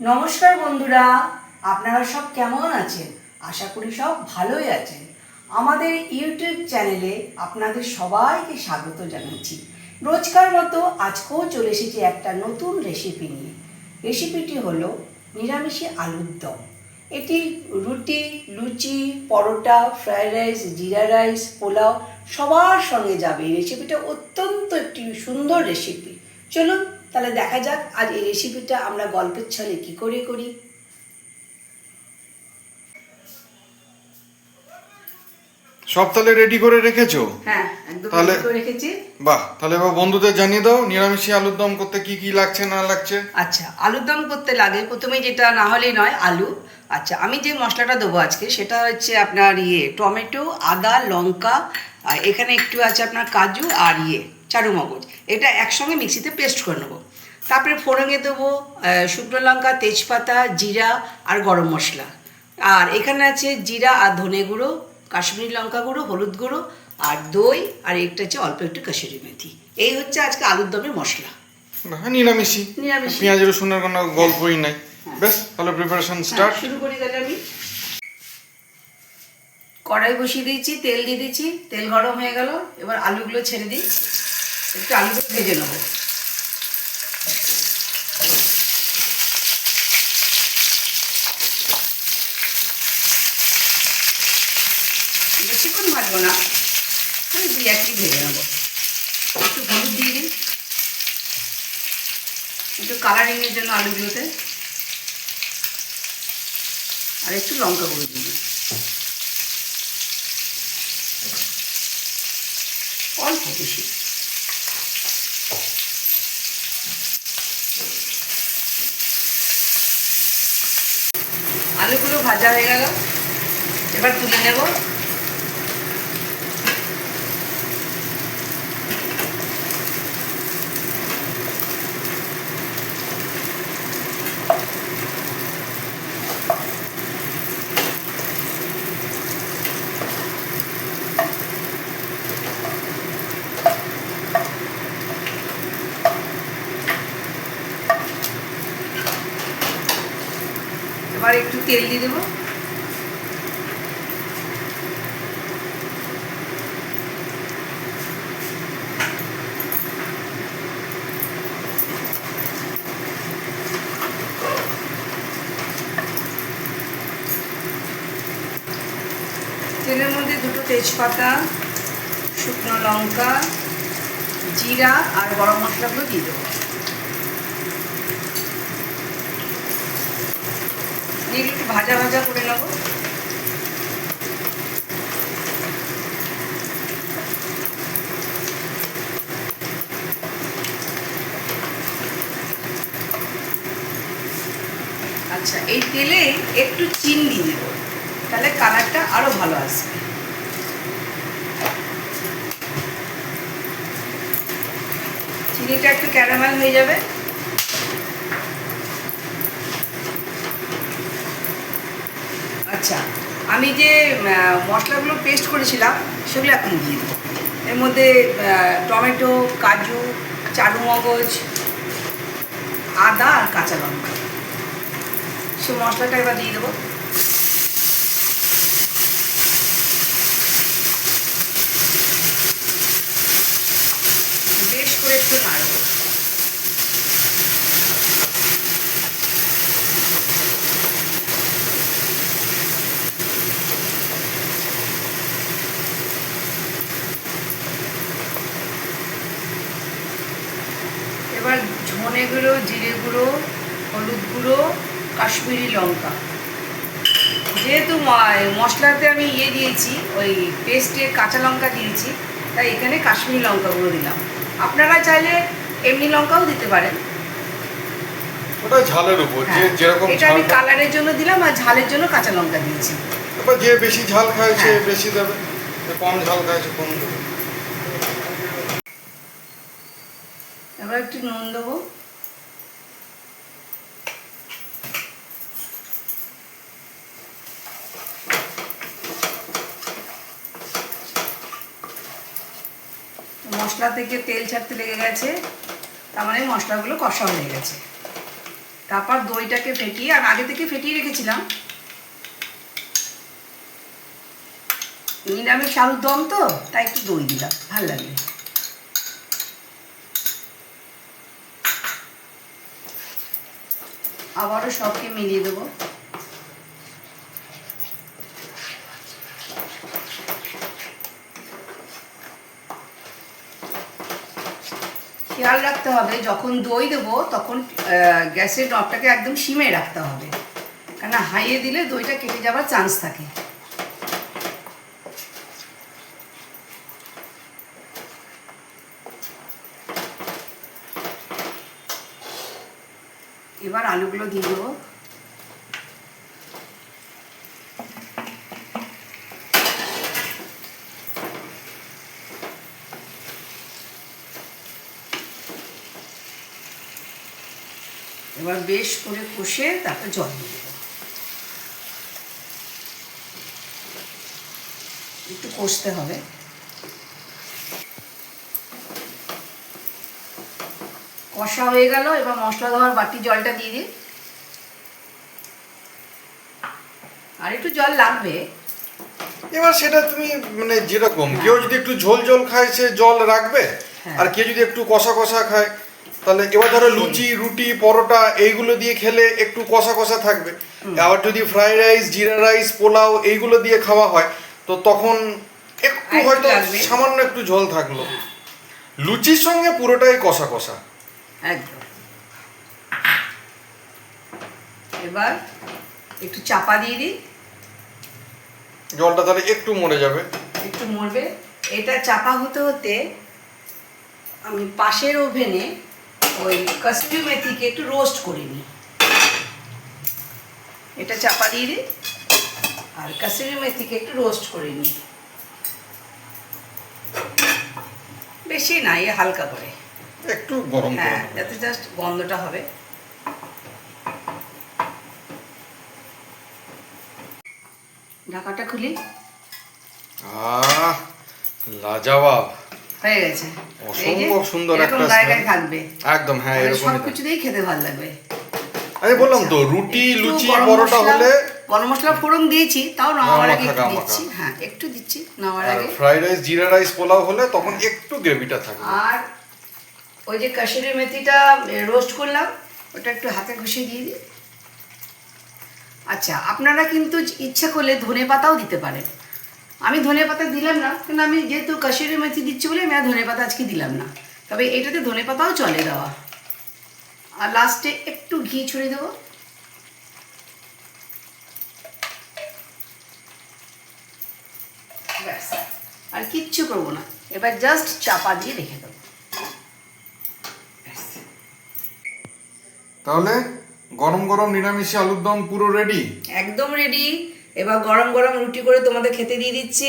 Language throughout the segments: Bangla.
নমস্কার বন্ধুরা, আপনারা সব কেমন আছেন? আশা করি সব ভালোই আছেন। আমাদের ইউটিউব চ্যানেলে আপনাদের সবাইকে স্বাগত জানাচ্ছি। রোজকার মতো আজকেও চলে এসেছি একটা নতুন রেসিপি নিয়ে। রেসিপিটি হলো নিরামিষি আলুর দম। এটি রুটি, লুচি, পরোটা, ফ্রাইড রাইস, জিরা রাইস, পোলাও সবার সঙ্গে যাবে। এই রেসিপিটা অত্যন্ত একটি সুন্দর রেসিপি। চলুন তাহলে দেখা যাক আজ এই রেসিপিটা আমরা গল্পের ছলে কি করে করি। সব তাহলে রেডি করে রেখেছো? হ্যাঁ, একদম তাহলে রেডি করে রেখেছি। বাহ, তাহলে এবার বন্ধুদের জানিয়ে দাও নিরামিষি আলুর দম করতে কি কি লাগছে না লাগছে। আচ্ছা, আলুর দম করতে লাগে প্রথমে যেটা না হলেই নয়, আলু। আচ্ছা, আমি যে মশলাটা দেবো আজকে সেটা হচ্ছে আপনার টমেটো, আদা, লঙ্কা, আর এখানে একটু আছে আপনার কাজু আর চারুমগজ। এটা একসঙ্গে মিক্সিতে পেস্ট করে নেবো। তারপরে ফোড়নে দেবো শুকনো লঙ্কা, তেজপাতা, জিরা আর গরম মশলা। আর এখানে আছে জিরা আর ধনে গুঁড়ো, কাশ্মীরি লঙ্কা গুঁড়ো, হলুদ গুঁড়ো আর দই, আর একটা হচ্ছে অল্প একটু কাসুরি মেথি। এই হচ্ছে আজকে আলুর দমের মশলা। হ্যাঁ, নিরামিষি। নিরামিষি। পেঁয়াজ রসুনের কোনো গল্পই নাই। বেশ, তাহলে প্রিপারেশন স্টার্ট। শুরু করি তাহলে। আমি কড়াই বসিয়ে দিয়েছি, তেল দিয়ে দিচ্ছি, তেল গরম হয়ে গেল। এবার আলুগুলো ছেড়ে দিই, একটু আলুগুলো ভেজে নেবো। বেশিক্ষণ ভাজবো না, আমি 2-1 মিনিট ভেজে নেবো। একটু হলুদ দিয়ে দিই, একটু কালারিংয়ের জন্য আলুগুলোতে, আর একটু লঙ্কা গুঁড়ো দিয়ে দিই, অল্প বেশি। আলুগুলো ভাজা হয়ে গেল, এবার তুলে নেব। এবার একটু তেল দিয়ে দেবো। তেলের মধ্যে 2টো তেজপাতা, শুকনো লঙ্কা, জিরা আর গরম মশলাগুলো দিয়ে দেবো। দিয়ে একটু ভাজা ভাজা করে নেব। আচ্ছা, এই তেলে একটু চিনি দিয়ে দেবো, তাহলে কালারটা আরো ভালো আসবে। চিনিটা একটু ক্যারামেল হয়ে যাবে। আচ্ছা, আমি যে মশলাগুলো পেস্ট করেছিলাম সেগুলো এখন দিয়ে দেবো। এর মধ্যে টমেটো, কাজু, চারুমগজ, আদা আর কাঁচা লঙ্কা, সে মশলাটা এবার দিয়ে দেবো। বেশ করে একটু নাড়বো। এবার ধনে গুঁড়ো, জিরে গুঁড়ো, হলুদ গুঁড়ো, কাশ্মীরি লঙ্কা, যেহেতু মশলাতে আমি দিয়েছি, ওই পেস্টে কাঁচা লঙ্কা দিয়েছি, তাই এখানে কাশ্মীরি লঙ্কা গুঁড়ো দিলাম। আপনারা চাইলে এমনি লঙ্কাও দিতে পারেন। ওটা ঝালের উপর, যে যেরকম এটা আমি কালারের জন্য দিলাম, আর ঝালের জন্য কাঁচা লঙ্কা দিয়েছি। এবার যে বেশি ঝাল খায় সে বেশি দেবে, যে কম ঝাল খায় সে কম দেবে। এবার একটু নুন দেবো। মশলা থেকে তেল ছাড়তে লেগে গেছে, তার মানে মশলাগুলো কষা হয়ে গেছে। তারপর দইটাকে ফেটিয়ে, আর আগে থেকে ফেটিয়ে রেখেছিলাম। নিরামিষ আলুর দম তো, তাই একটু দই দিলাম, ভালো লাগবে। আবারও সবকে মিলিয়ে দেবো। খেয়াল রাখতে হবে যখন দই দেবো তখন গ্যাসের নবটাকে একদম সিমে রাখতে হবে, কেননা হাইয়ে দিলে দইটা কেটে যাওয়ার চান্স থাকে। এবার আলুগুলো দিয়ে দেবো। এবার বেশ করে কষে তারপর জল দিয়ে দেবো। একটু কষতে হবে। কষা হয়ে গেল, এবার মশলা ধোয়ার বাটি জলটা দিয়ে দিই। আর একটু জল লাগবে। এবার সেটা তুমি মানে যেরকম, কেউ যদি একটু ঝোল ঝোল খায় সে জল রাখবে, আর কেউ যদি একটু কষা কষা খায় তাহলে, এবার ধরো লুচি, রুটি, পরোটা এইগুলো দিয়ে খেলে একটু কষা কষা থাকবে। আবার যদি ফ্রাইড রাইস, জিরা রাইস, পোলাও এইগুলো দিয়ে খাওয়া হয় তো তখন একটু হয়তো সামান্য একটু ঝোল থাকলো। লুচির সঙ্গে পুরোটাই কষা কষা একদম। এবার একটু চাপা দিয়ে দিই, জলটা তাহলে একটু মরে যাবে, একটু মরবে। এটা চাপা হতে হতে আমি পাশের ওভেনে ওই কসুরি মেথিকে একটু রোস্ট করে নিই। এটা চাপা দিয়ে দিই আর কসুরি মেথিকে একটু রোস্ট করে নিই। বেশি না, এ হালকা করে, একটু গরম করে। হ্যাঁ, যাতে জাস্ট গন্ধটা হবে। ঢাকাটা খুলি। লাজবাব হয়ে গেছে। অসম্ভব সুন্দর একটা জায়গায় থাকবে একদম। হ্যাঁ, এরকম সবকিছু দিয়েই খেতে ভালো লাগবে। আমি বললাম তো, রুটি, লুচি, পরোটা হলে গরম মশলা ফোড়ন দিয়েছি, তাও নামার আগে একটু দিচ্ছি। হ্যাঁ, একটু দিচ্ছি নামার আগে। ফ্রাইড রাইস, জিরা রাইস, পোলাও হলে তখন একটু গ্রেভিটা থাকবে। আর ওই যে কাশুরি মেথিটা রোস্ট করলাম, ওটা একটু হাতে ঘষে দিয়ে দিই। আচ্ছা, আপনারা কিন্তু ইচ্ছা করলে ধনেপাতাও দিতে পারেন। আমি ধনেপাতা দিলাম না, কিন্তু আমি যেহেতু কাশুরি মেথি দিচ্ছি বলে আমি আর ধনেপাতা আজকে দিলাম না। তবে এটাতে ধনেপাতাও চলে দেওয়া। আর লাস্টে একটু ঘি ছড়িয়ে দেবো। ব্যাস, আর কিচ্ছু করবো না। এবার জাস্ট চাপা দিয়ে রেখে দেবো। তাহলে গরম গরম নিরামিষে আলুর দম পুরো রেডি, একদম রেডি। এবার গরম গরম রুটি করে তোমাদের খেতে দিয়ে দিচ্ছি।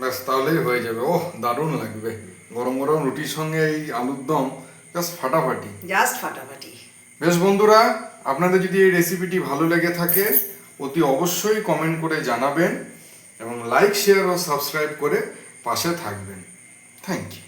ব্যাস তাহলেই হয়ে যাবে। ওহ, দারুণ লাগবে গরম গরম রুটির সঙ্গে এই আলুর দম, জাস্ট ফাটাফাটি, জাস্ট ফাটাফাটি। বেশ বন্ধুরা, আপনাদের যদি এই রেসিপিটি ভালো লেগে থাকে অতি অবশ্যই কমেন্ট করে জানাবেন এবং লাইক, শেয়ার ও সাবস্ক্রাইব করে পাশে থাকবেন। Thank you.